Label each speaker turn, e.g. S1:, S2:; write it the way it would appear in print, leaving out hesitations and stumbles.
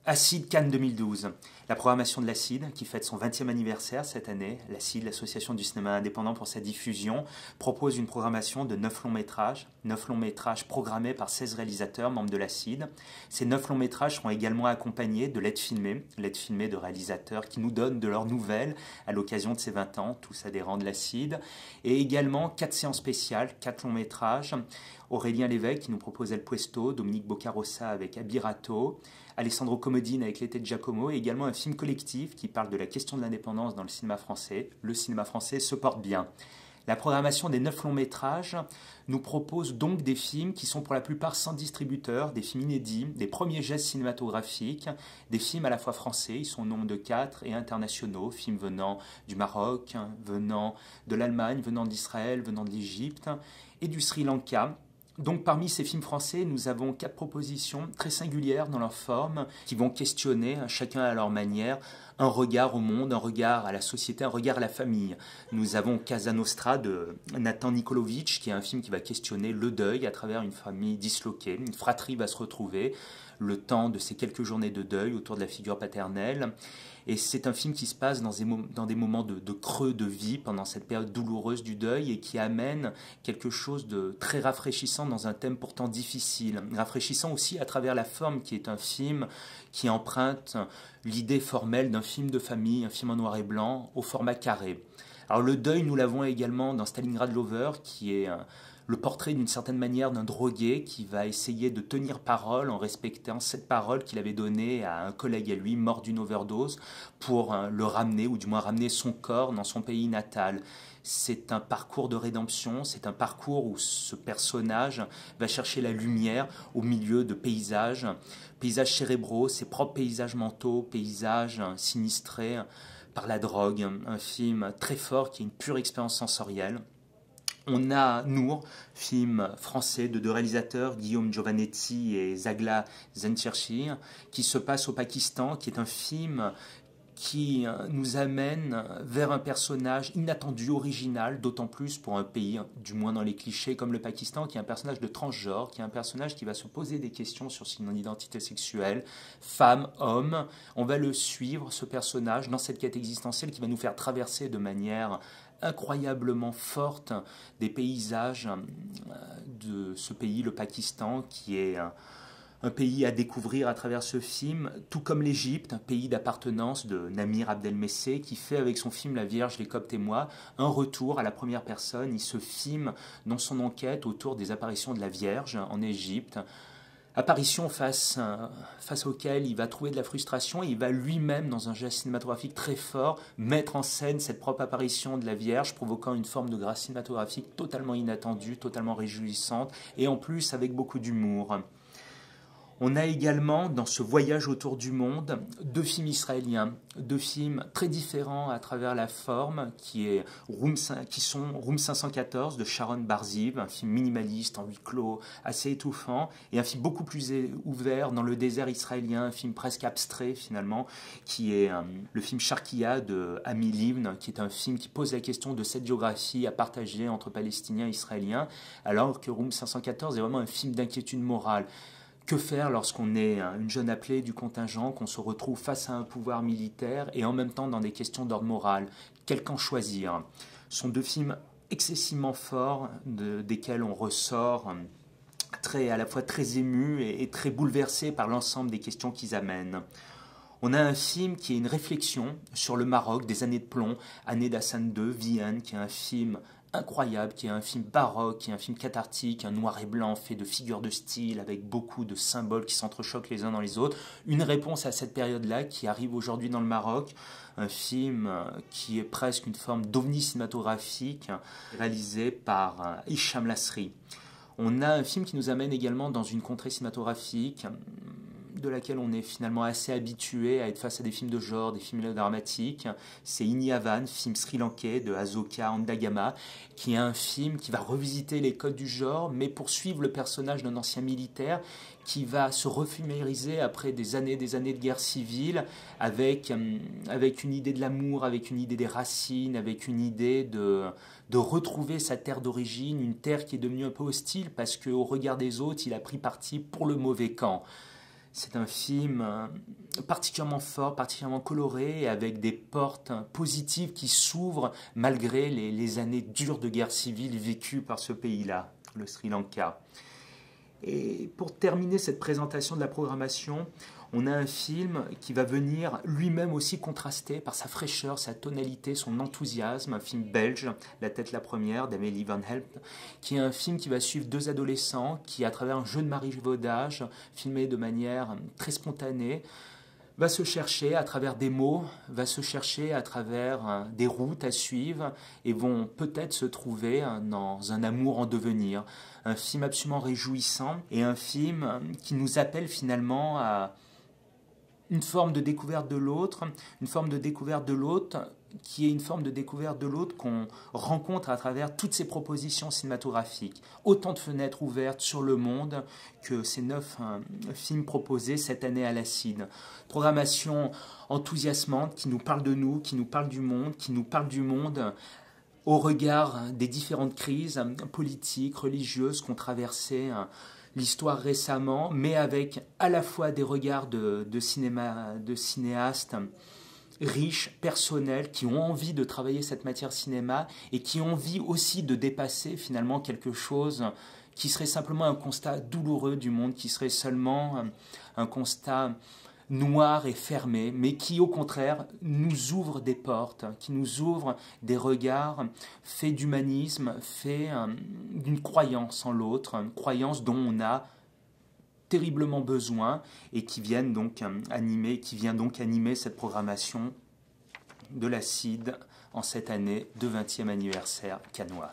S1: Acide Cannes 2012, la programmation de l'Acide, qui fête son 20e anniversaire cette année. L'Acide, l'association du cinéma indépendant pour sa diffusion, propose une programmation de 9 longs métrages programmés par 16 réalisateurs membres de l'Acide. Ces 9 longs métrages seront également accompagnés de lettres filmées de réalisateurs qui nous donnent de leurs nouvelles à l'occasion de ces 20 ans, tous adhérents de l'Acide, et également 4 séances spéciales, 4 longs métrages. Aurélien Lévesque qui nous propose El Puesto, Dominique Boccarossa avec Abirato, Alessandro Comodine avec L'été de Giacomo, et également un film collectif qui parle de la question de l'indépendance dans le cinéma français. Le cinéma français se porte bien. La programmation des 9 longs métrages nous propose donc des films qui sont pour la plupart sans distributeur, des films inédits, des premiers gestes cinématographiques, des films à la fois français, ils sont au nombre de 4, et internationaux, films venant du Maroc, venant de l'Allemagne, venant d'Israël, venant de l'Égypte et du Sri Lanka. Donc parmi ces films français, nous avons 4 propositions très singulières dans leur forme, qui vont questionner, chacun à leur manière, un regard au monde, un regard à la société, un regard à la famille. Nous avons Casa Nostra de Nathan Nikolovic, qui est un film qui va questionner le deuil à travers une famille disloquée. Une fratrie va se retrouver, le temps de ces quelques journées de deuil autour de la figure paternelle. Et c'est un film qui se passe dans des moments de creux de vie pendant cette période douloureuse du deuil et qui amène quelque chose de très rafraîchissant dans un thème pourtant difficile. Rafraîchissant aussi à travers la forme qui est un film qui emprunte l'idée formelle d'un film de famille, un film en noir et blanc au format carré. Alors le deuil, nous l'avons également dans Stalingrad Lover, qui est le portrait d'une certaine manière d'un drogué qui va essayer de tenir parole en respectant cette parole qu'il avait donnée à un collègue à lui mort d'une overdose pour le ramener, ou du moins ramener son corps dans son pays natal. C'est un parcours de rédemption, c'est un parcours où ce personnage va chercher la lumière au milieu de paysages cérébraux, ses propres paysages mentaux, paysages sinistrés par la drogue. Un film très fort qui est une pure expérience sensorielle. On a Nour, film français de 2 réalisateurs, Guillaume Giovannetti et Zagla Zenchershir, qui se passe au Pakistan, qui est un film qui nous amène vers un personnage inattendu, original, d'autant plus pour un pays, du moins dans les clichés, comme le Pakistan, qui est un personnage de transgenre, qui est un personnage qui va se poser des questions sur son identité sexuelle, femme, homme. On va le suivre, ce personnage, dans cette quête existentielle qui va nous faire traverser de manière incroyablement forte des paysages de ce pays, le Pakistan, qui est un pays à découvrir à travers ce film, tout comme l'Égypte, un pays d'appartenance de Namir Abdel-Messeh, qui fait avec son film La Vierge, les Coptes et moi, un retour à la première personne. Il se filme dans son enquête autour des apparitions de la Vierge en Égypte, apparition face auquel il va trouver de la frustration et il va lui-même, dans un geste cinématographique très fort, mettre en scène cette propre apparition de la Vierge, provoquant une forme de grâce cinématographique totalement inattendue, totalement réjouissante, et en plus avec beaucoup d'humour. On a également, dans ce voyage autour du monde, 2 films israéliens, 2 films très différents à travers la forme, qui sont Room 514 de Sharon Barziv, un film minimaliste, en huis clos, assez étouffant, et un film beaucoup plus ouvert dans le désert israélien, un film presque abstrait finalement, qui est le film Sharkia de Ami Livne, qui est un film qui pose la question de cette géographie à partager entre Palestiniens et Israéliens, alors que Room 514 est vraiment un film d'inquiétude morale. Que faire lorsqu'on est une jeune appelée du contingent, qu'on se retrouve face à un pouvoir militaire et en même temps dans des questions d'ordre moral? Quel camp choisir? Ce sont 2 films excessivement forts, desquels on ressort à la fois très ému et très bouleversé par l'ensemble des questions qu'ils amènent. On a un film qui est une réflexion sur le Maroc des années de plomb, Année d'Hassan II, Vienne, qui est un film incroyable, qui est un film baroque, qui est un film cathartique, un noir et blanc fait de figures de style, avec beaucoup de symboles qui s'entrechoquent les uns dans les autres. Une réponse à cette période-là qui arrive aujourd'hui dans le Maroc, un film qui est presque une forme d'ovni cinématographique, réalisé par Hicham Lasri. On a un film qui nous amène également dans une contrée cinématographique de laquelle on est finalement assez habitué à être face à des films de genre, des films dramatiques. C'est Inyavan, film sri-lankais de Asoka Andagama, qui est un film qui va revisiter les codes du genre, mais poursuivre le personnage d'un ancien militaire qui va se refumériser après des années de guerre civile avec une idée de l'amour, avec une idée des racines, avec une idée de retrouver sa terre d'origine, une terre qui est devenue un peu hostile parce qu'au regard des autres, il a pris parti pour le mauvais camp. C'est un film particulièrement fort, particulièrement coloré, et avec des portes positives qui s'ouvrent malgré les années dures de guerre civile vécues par ce pays-là, le Sri Lanka. Et pour terminer cette présentation de la programmation, on a un film qui va venir lui-même aussi contraster par sa fraîcheur, sa tonalité, son enthousiasme, un film belge, La tête la première, d'Amélie Van Helpt, qui est un film qui va suivre deux adolescents qui, à travers un jeu de marivaudage, filmé de manière très spontanée, va se chercher à travers des mots, va se chercher à travers des routes à suivre et vont peut-être se trouver dans un amour en devenir. Un film absolument réjouissant et un film qui nous appelle finalement à une forme de découverte de l'autre, une forme de découverte de l'autre qui est une forme de découverte de l'autre qu'on rencontre à travers toutes ces propositions cinématographiques. Autant de fenêtres ouvertes sur le monde que ces 9 films proposés cette année à l'Acide. Programmation enthousiasmante qui nous parle de nous, qui nous parle du monde, qui nous parle du monde au regard des différentes crises politiques, religieuses qu'ont traversées l'histoire récemment, mais avec à la fois des regards de cinéastes riches, personnels, qui ont envie de travailler cette matière cinéma et qui ont envie aussi de dépasser finalement quelque chose qui serait simplement un constat douloureux du monde, qui serait seulement un constat noir et fermé, mais qui au contraire nous ouvre des portes, qui nous ouvre des regards faits d'humanisme, faits d'une croyance en l'autre, une croyance dont on a terriblement besoin et qui vient donc animer cette programmation de l'Acide en cette année de 20e anniversaire cannois.